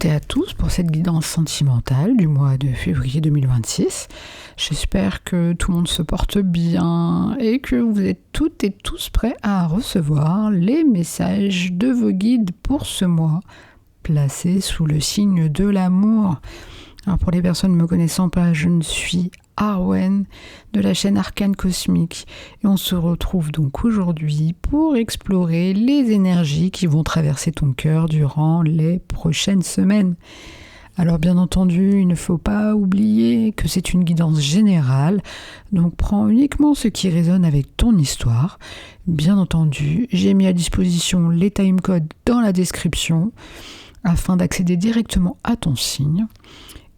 toutes et à tous pour cette guidance sentimentale du mois de février 2026. J'espère que tout le monde se porte bien et que vous êtes toutes et tous prêts à recevoir les messages de vos guides pour ce mois, placés sous le signe de l'amour. Alors pour les personnes ne me connaissant pas, je ne suis Arwen de la chaîne Arcane Cosmique et on se retrouve donc aujourd'hui pour explorer les énergies qui vont traverser ton cœur durant les prochaines semaines. Alors bien entendu, il ne faut pas oublier que c'est une guidance générale, donc prends uniquement ce qui résonne avec ton histoire. Bien entendu, j'ai mis à disposition les timecodes dans la description afin d'accéder directement à ton signe.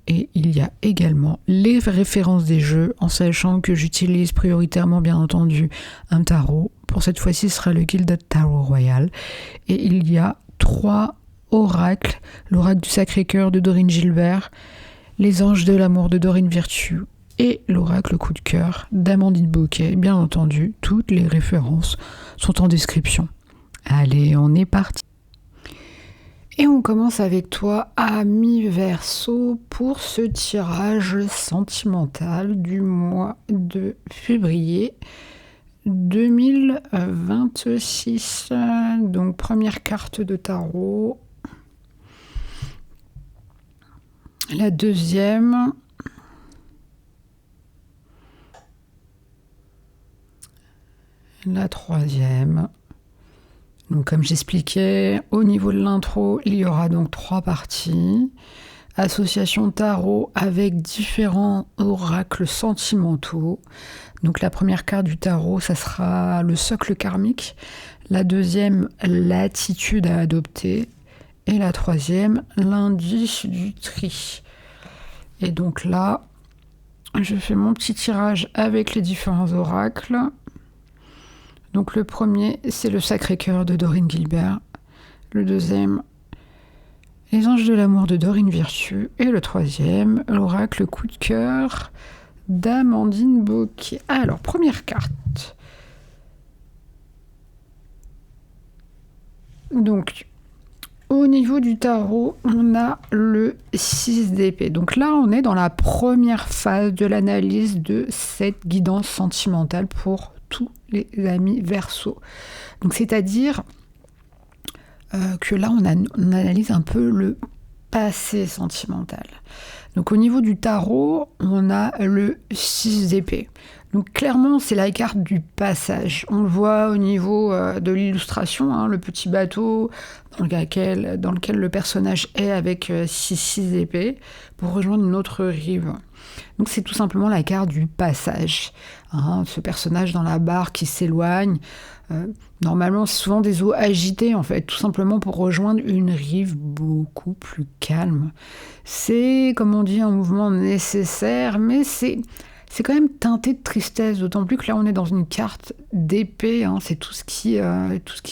Et il y a également les références des jeux, en sachant que j'utilise prioritairement, bien entendu, un tarot. Pour cette fois-ci, ce sera le Gilded Tarot Royal. Et il y a 3 oracles. L'oracle du Sacré-Cœur de Dorine Gilbert, les anges de l'amour de Dorine Virtue et l'oracle coup de cœur d'Amandine Bouquet. Bien entendu, toutes les références sont en description. Allez, on est parti. Et on commence avec toi, ami Verseau, pour ce tirage sentimental du mois de février 2026. Donc, première carte de tarot. La deuxième. La troisième. Donc, comme j'expliquais, au niveau de l'intro, il y aura donc 3 parties. Association tarot avec différents oracles sentimentaux. Donc la première carte du tarot, ça sera le socle karmique. La deuxième, l'attitude à adopter. Et la troisième, l'indice du tri. Et donc là, je fais mon petit tirage avec les différents oracles. Donc le premier, c'est le Sacré-Cœur de Dorine Gilbert. Le deuxième, les anges de l'amour de Dorine Virtue. Et le troisième, l'oracle coup de cœur d'Amandine Bouquet. Alors, première carte. Donc, au niveau du tarot, on a le 6 d'épée. Donc là, on est dans la première phase de l'analyse de cette guidance sentimentale pour tous les amis Verseau. Donc c'est-à-dire que là on analyse un peu le passé sentimental. Donc au niveau du tarot, on a le 6 d'épée. Donc clairement, c'est la carte du passage. On le voit au niveau de l'illustration, le petit bateau dans lequel le personnage est avec 6 d'épée pour rejoindre une autre rive. Donc c'est tout simplement la carte du passage. Ce personnage dans la barque qui s'éloigne. Normalement, c'est souvent des eaux agitées, en fait, tout simplement pour rejoindre une rive beaucoup plus calme. C'est, comme on dit, un mouvement nécessaire, mais c'est quand même teinté de tristesse, d'autant plus que là, on est dans une carte d'épée, c'est tout ce qui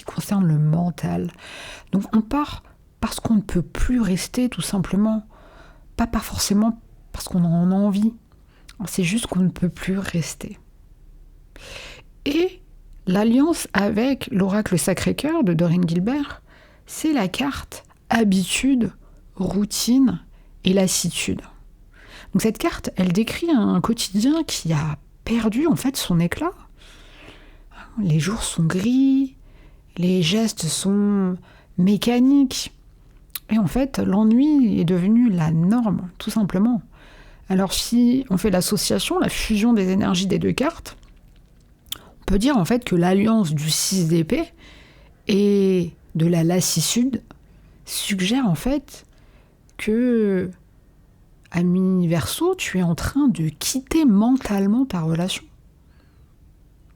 concerne le mental. Donc, on part parce qu'on ne peut plus rester, tout simplement. Pas forcément parce qu'on en a envie. C'est juste qu'on ne peut plus rester. Et l'alliance avec l'oracle Sacré-Cœur de Dorine Gilbert, c'est la carte habitude, routine et lassitude. Donc cette carte, elle décrit un quotidien qui a perdu en fait son éclat. Les jours sont gris, les gestes sont mécaniques. Et en fait, l'ennui est devenu la norme, tout simplement. Alors si on fait l'association, la fusion des énergies des 2 cartes, on peut dire en fait que l'alliance du 6 d'épée et de la lassitude suggère en fait que, ami Verseau, tu es en train de quitter mentalement ta relation.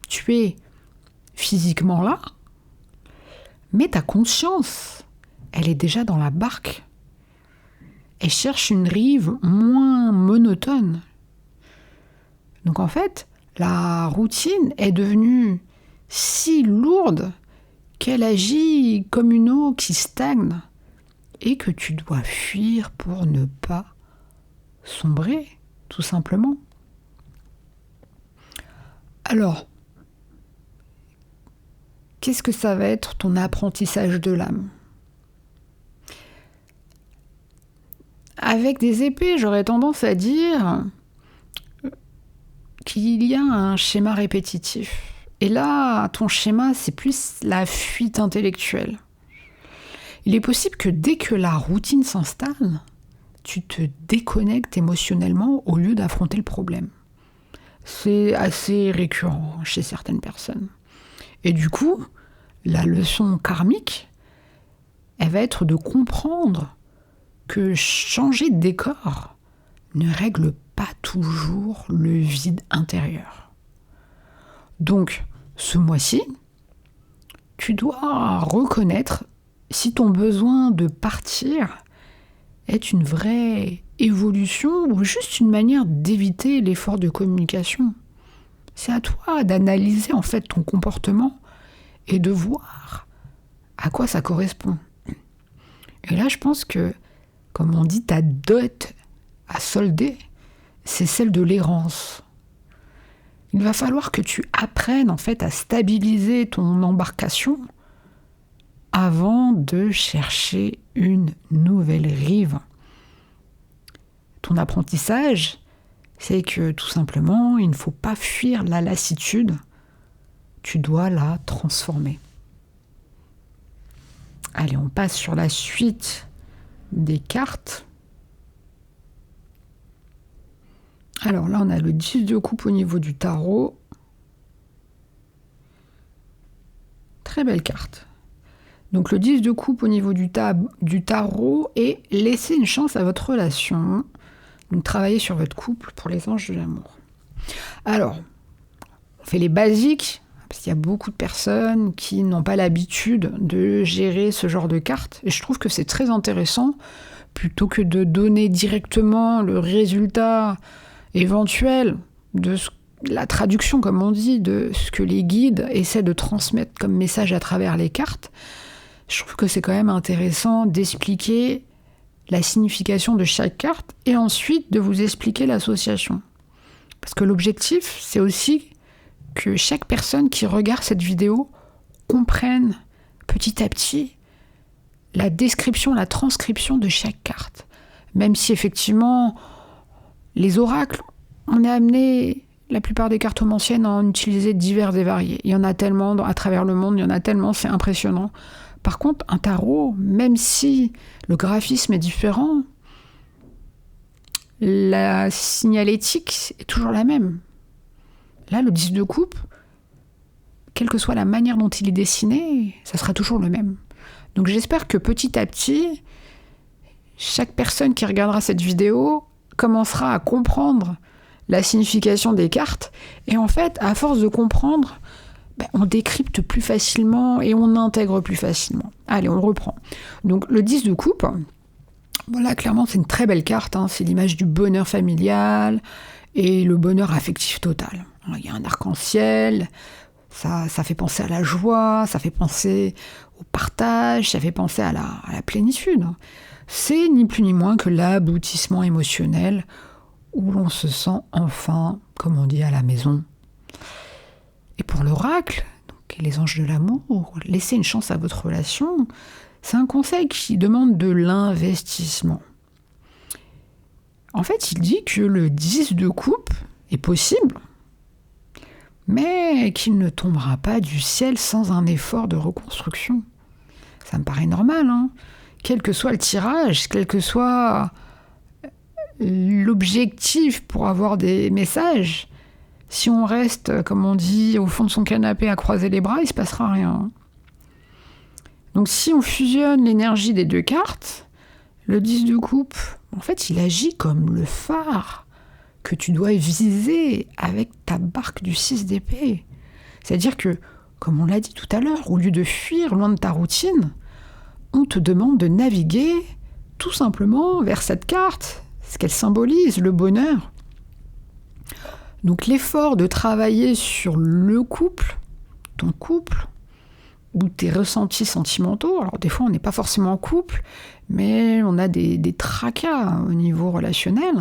Tu es physiquement là, mais ta conscience, elle est déjà dans la barque. Elle cherche une rive moins monotone. Donc en fait, la routine est devenue si lourde qu'elle agit comme une eau qui stagne et que tu dois fuir pour ne pas sombrer, tout simplement. Alors, qu'est-ce que ça va être ton apprentissage de l'âme ? avec des épées, j'aurais tendance à dire qu'il y a un schéma répétitif. Et là, ton schéma, c'est plus la fuite intellectuelle. Il est possible que dès que la routine s'installe, tu te déconnectes émotionnellement au lieu d'affronter le problème. C'est assez récurrent chez certaines personnes. Et du coup, la leçon karmique, elle va être de comprendre que changer de décor ne règle pas toujours le vide intérieur. Donc, ce mois-ci, tu dois reconnaître si ton besoin de partir est une vraie évolution ou juste une manière d'éviter l'effort de communication. C'est à toi d'analyser en fait ton comportement et de voir à quoi ça correspond. Et là, je pense que, comme on dit, ta dot à solder, c'est celle de l'errance. Il va falloir que tu apprennes en fait à stabiliser ton embarcation avant de chercher une nouvelle rive. Ton apprentissage, c'est que tout simplement, il ne faut pas fuir la lassitude, tu dois la transformer. Allez, on passe sur la suite des cartes. Alors là, on a le 10 de coupe au niveau du tarot. Très belle carte. Donc le 10 de coupe au niveau du tarot et laissez une chance à votre relation. Donc travaillez sur votre couple pour les anges de l'amour. Alors, on fait les basiques, parce qu'il y a beaucoup de personnes qui n'ont pas l'habitude de gérer ce genre de cartes. Et je trouve que c'est très intéressant, plutôt que de donner directement le résultat éventuel de la traduction, comme on dit, de ce que les guides essaient de transmettre comme message à travers les cartes. Je trouve que c'est quand même intéressant d'expliquer la signification de chaque carte et ensuite de vous expliquer l'association. Parce que l'objectif, c'est aussi que chaque personne qui regarde cette vidéo comprenne petit à petit la description, la transcription de chaque carte. Même si effectivement, les oracles, on est amené, la plupart des cartomanciennes, à en utiliser divers et variés. Il y en a tellement à travers le monde, il y en a tellement, c'est impressionnant. Par contre, un tarot, même si le graphisme est différent, la signalétique est toujours la même. Là, le 10 de coupe, quelle que soit la manière dont il est dessiné, ça sera toujours le même. Donc j'espère que petit à petit, chaque personne qui regardera cette vidéo commencera à comprendre la signification des cartes. Et en fait, à force de comprendre, on décrypte plus facilement et on intègre plus facilement. Allez, on reprend. Donc le 10 de coupe, voilà, clairement, c'est une très belle carte. C'est l'image du bonheur familial et le bonheur affectif total. Il y a un arc-en-ciel, ça fait penser à la joie, ça fait penser au partage, ça fait penser à la plénitude. C'est ni plus ni moins que l'aboutissement émotionnel où l'on se sent enfin, comme on dit, à la maison. Et pour l'oracle, donc les anges de l'amour, laissez une chance à votre relation, c'est un conseil qui demande de l'investissement. En fait, il dit que le 10 de coupe est possible, mais qu'il ne tombera pas du ciel sans un effort de reconstruction. Ça me paraît normal, quel que soit le tirage, quel que soit l'objectif pour avoir des messages, si on reste, comme on dit, au fond de son canapé à croiser les bras, il ne se passera rien. Donc si on fusionne l'énergie des deux cartes, le 10 de coupe, en fait, il agit comme le phare que tu dois viser avec ta barque du 6 d'épée. C'est-à-dire que, comme on l'a dit tout à l'heure, au lieu de fuir loin de ta routine, on te demande de naviguer tout simplement vers cette carte, ce qu'elle symbolise, le bonheur. Donc l'effort de travailler sur le couple, ton couple, ou tes ressentis sentimentaux, alors des fois on n'est pas forcément en couple, mais on a des tracas au niveau relationnel,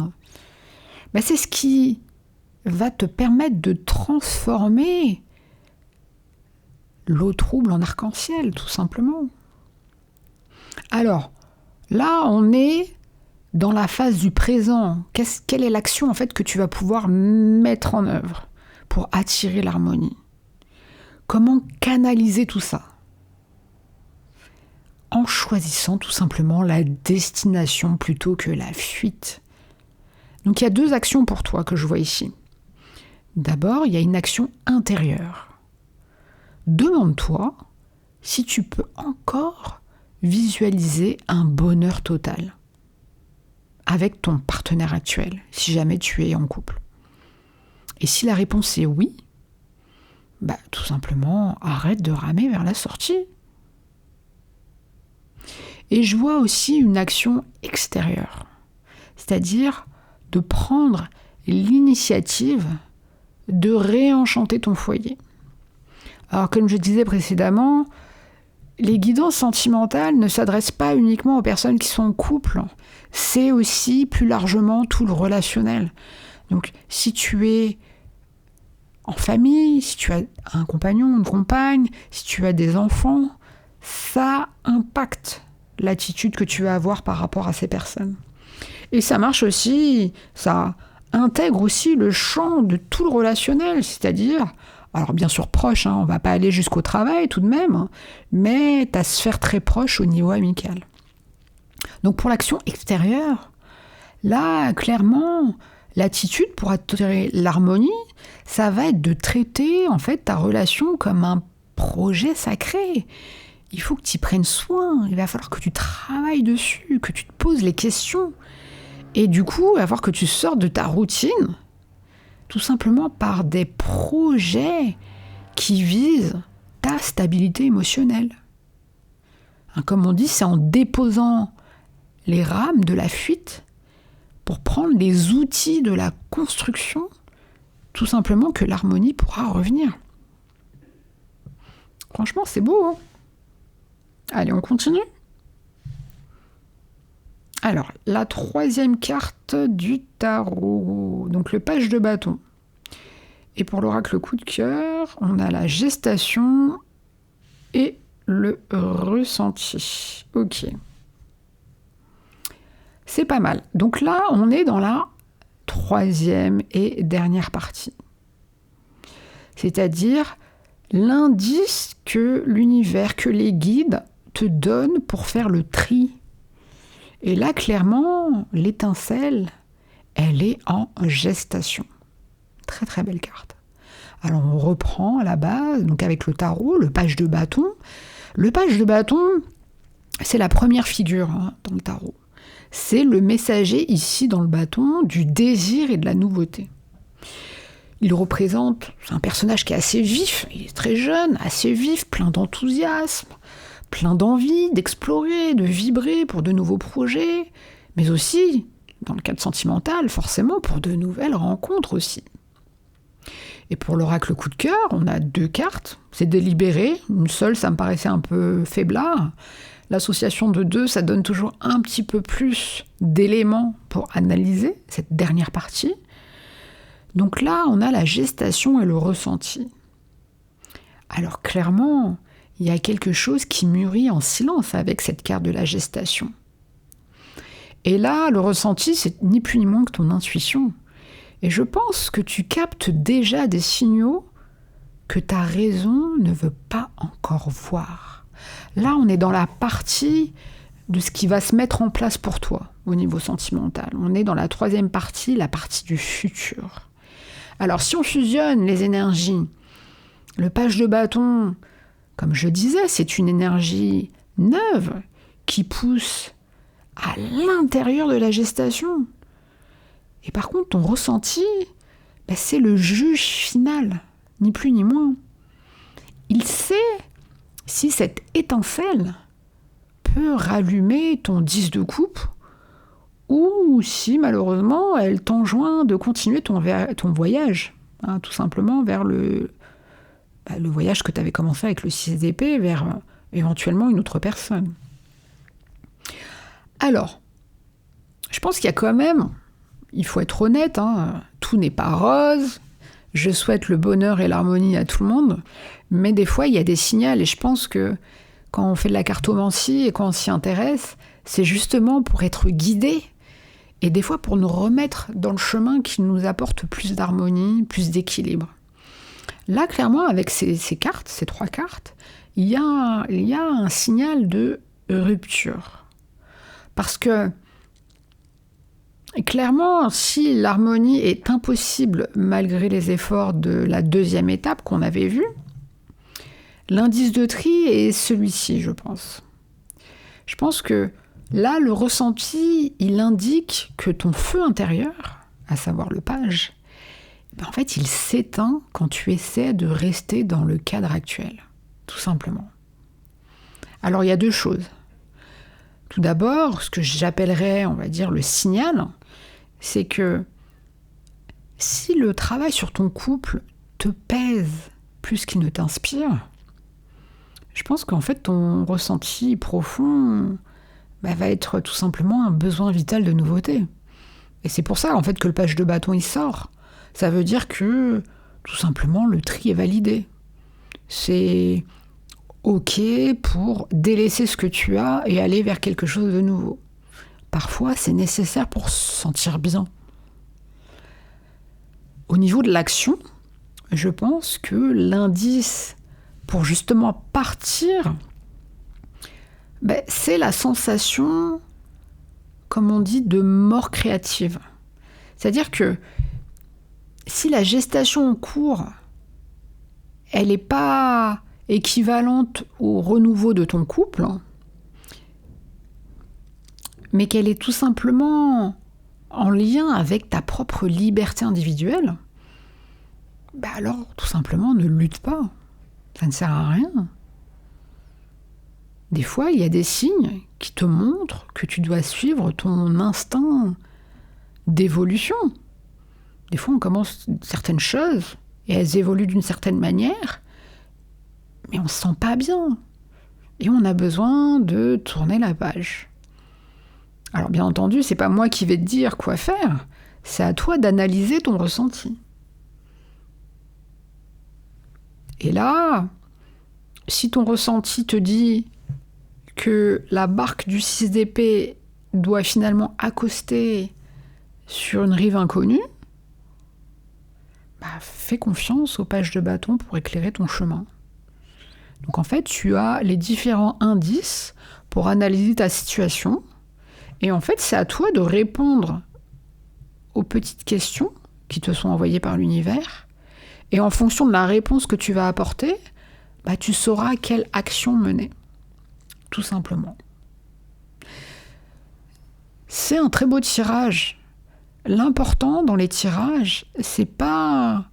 c'est ce qui va te permettre de transformer l'eau trouble en arc-en-ciel, tout simplement. Alors, là, on est dans la phase du présent, quelle est l'action en fait que tu vas pouvoir mettre en œuvre pour attirer l'harmonie? Comment canaliser tout ça? En choisissant tout simplement la destination plutôt que la fuite. Donc il y a 2 actions pour toi que je vois ici. D'abord, il y a une action intérieure. Demande-toi si tu peux encore visualiser un bonheur total avec ton partenaire actuel, si jamais tu es en couple. Et si la réponse est oui, tout simplement, arrête de ramer vers la sortie. Et je vois aussi une action extérieure, c'est-à-dire de prendre l'initiative de réenchanter ton foyer. Alors, comme je disais précédemment, les guidances sentimentales ne s'adressent pas uniquement aux personnes qui sont en couple, c'est aussi plus largement tout le relationnel. Donc, si tu es en famille, si tu as un compagnon, une compagne, si tu as des enfants, ça impacte l'attitude que tu vas avoir par rapport à ces personnes. Et ça marche aussi, ça intègre aussi le champ de tout le relationnel, c'est-à-dire, alors bien sûr proche, on ne va pas aller jusqu'au travail tout de même, mais ta sphère très proche au niveau amical. Donc pour l'action extérieure, là, clairement, l'attitude pour attirer l'harmonie, ça va être de traiter en fait ta relation comme un projet sacré. Il faut que tu y prennes soin, il va falloir que tu travailles dessus, que tu te poses les questions. Et du coup, il va falloir que tu sortes de ta routine, tout simplement par des projets qui visent ta stabilité émotionnelle. Comme on dit, c'est en déposant les rames de la fuite pour prendre les outils de la construction, tout simplement que l'harmonie pourra revenir. Franchement, c'est beau, Allez, on continue. Alors, la 3e carte du tarot, donc le page de bâton. Et pour l'oracle coup de cœur, on a la gestation et le ressenti. Ok. C'est pas mal. Donc là, on est dans la 3e et dernière partie. C'est-à-dire l'indice que l'univers, que les guides te donnent pour faire le tri. Et là, clairement, l'étincelle, elle est en gestation. Très très belle carte. Alors on reprend à la base, donc avec le tarot, le page de bâton. Le page de bâton, c'est la première figure dans le tarot. C'est le messager ici dans le bâton du désir et de la nouveauté. Il représente un personnage qui est assez vif, il est très jeune, assez vif, plein d'enthousiasme, plein d'envie d'explorer, de vibrer pour de nouveaux projets, mais aussi, dans le cadre sentimental, forcément pour de nouvelles rencontres aussi. Et pour l'oracle coup de cœur, on a 2 cartes, c'est délibéré, une seule ça me paraissait un peu faiblard. L'association de 2, ça donne toujours un petit peu plus d'éléments pour analyser cette dernière partie. Donc là, on a la gestation et le ressenti. Alors clairement, il y a quelque chose qui mûrit en silence avec cette carte de la gestation. Et là, le ressenti, c'est ni plus ni moins que ton intuition. Et je pense que tu captes déjà des signaux que ta raison ne veut pas encore voir. Là, on est dans la partie de ce qui va se mettre en place pour toi au niveau sentimental. On est dans la 3e partie, la partie du futur. Alors, si on fusionne les énergies, le page de bâton, comme je disais, c'est une énergie neuve qui pousse à l'intérieur de la gestation. Et par contre, ton ressenti, c'est le juge final, ni plus ni moins. Il sait si cette étincelle peut rallumer ton 10 de coupe ou si malheureusement elle t'enjoint de continuer ton voyage, tout simplement vers le voyage que tu avais commencé avec le 6 d'épée vers éventuellement une autre personne. Alors, je pense qu'il y a quand même, il faut être honnête, tout n'est pas rose, je souhaite le bonheur et l'harmonie à tout le monde, mais des fois il y a des signaux et je pense que quand on fait de la cartomancie et quand on s'y intéresse, c'est justement pour être guidé et des fois pour nous remettre dans le chemin qui nous apporte plus d'harmonie, plus d'équilibre. Là, clairement, avec ces cartes, ces 3 cartes, il y a un signal de rupture. Parce que, clairement, si l'harmonie est impossible malgré les efforts de la 2e étape qu'on avait vue, l'indice de tri est celui-ci, je pense. Je pense que là, le ressenti, il indique que ton feu intérieur, à savoir le page, en fait, il s'éteint quand tu essaies de rester dans le cadre actuel, tout simplement. Alors, il y a 2 choses. Tout d'abord, ce que j'appellerais, on va dire, le signal, c'est que si le travail sur ton couple te pèse plus qu'il ne t'inspire, je pense qu'en fait, ton ressenti profond va être tout simplement un besoin vital de nouveauté. Et c'est pour ça, en fait, que le page de bâton, il sort. Ça veut dire que, tout simplement, le tri est validé. C'est OK pour délaisser ce que tu as et aller vers quelque chose de nouveau. Parfois, c'est nécessaire pour se sentir bien. Au niveau de l'action, je pense que l'indice pour justement partir, c'est la sensation, comme on dit, de mort créative. C'est-à-dire que si la gestation en cours, elle n'est pas équivalente au renouveau de ton couple, mais qu'elle est tout simplement en lien avec ta propre liberté individuelle, alors tout simplement ne lutte pas. Ça ne sert à rien. Des fois, il y a des signes qui te montrent que tu dois suivre ton instinct d'évolution. Des fois, on commence certaines choses et elles évoluent d'une certaine manière, mais on ne se sent pas bien. Et on a besoin de tourner la page. Alors bien entendu, c'est pas moi qui vais te dire quoi faire, c'est à toi d'analyser ton ressenti. Et là, si ton ressenti te dit que la barque du 6 d'épée doit finalement accoster sur une rive inconnue, fais confiance au page de bâton pour éclairer ton chemin. Donc en fait, tu as les différents indices pour analyser ta situation. Et en fait, c'est à toi de répondre aux petites questions qui te sont envoyées par l'univers. Et en fonction de la réponse que tu vas apporter, tu sauras quelle action mener. Tout simplement. C'est un très beau tirage. L'important dans les tirages, c'est pas,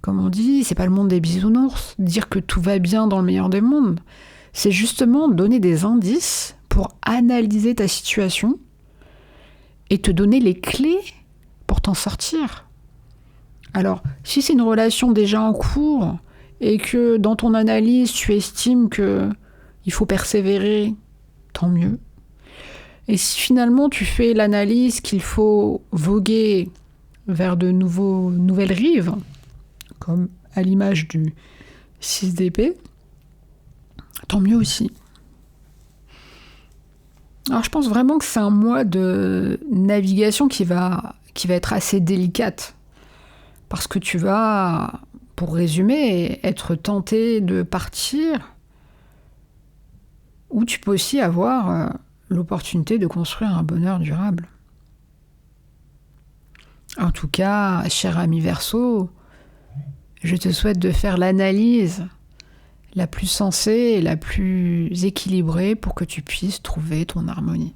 comme on dit, c'est pas le monde des bisounours, dire que tout va bien dans le meilleur des mondes. C'est justement donner des indices pour analyser ta situation et te donner les clés pour t'en sortir. Alors, si c'est une relation déjà en cours et que dans ton analyse, tu estimes qu'il faut persévérer, tant mieux. Et si finalement tu fais l'analyse qu'il faut voguer vers de nouvelles rives, comme à l'image du 6 d'épée, tant mieux aussi. Alors je pense vraiment que c'est un mois de navigation qui va être assez délicate. Parce que tu vas, pour résumer, être tenté de partir, ou tu peux aussi avoir l'opportunité de construire un bonheur durable. En tout cas, cher ami Verseau, je te souhaite de faire l'analyse la plus sensée et la plus équilibrée pour que tu puisses trouver ton harmonie.